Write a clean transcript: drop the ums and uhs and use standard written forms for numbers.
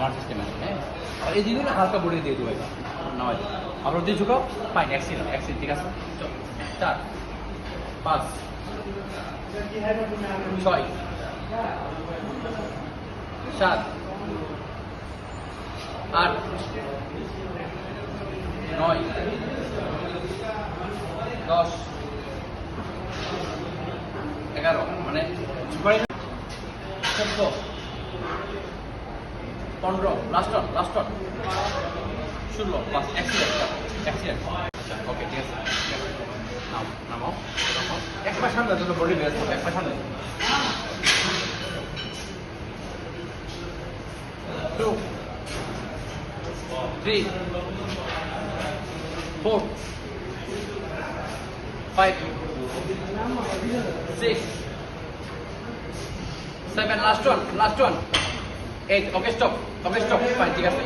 আমার সিস্টেম আছে, হ্যাঁ। আর এই দিকে হালকা বডি দিয়ে দেবো এটা নামাই দেবো। আবার দিয়ে ঝুঁকাও, ফাইন, অ্যাক্সিডেন্ট, ঠিক আছে। 4 5 6 7 8 9 10 11 মানে 14 15 লাস্ট 16 বাস অ্যাক্সিডেন্ট। আচ্ছা ওকে, ঠিক আছে। নামাও এক পা সামনে, দুটো বডি বের করো, এক পা সামনে। 2 3 4 5 6 7 last one 8 okay stop fine, ঠিক আছে।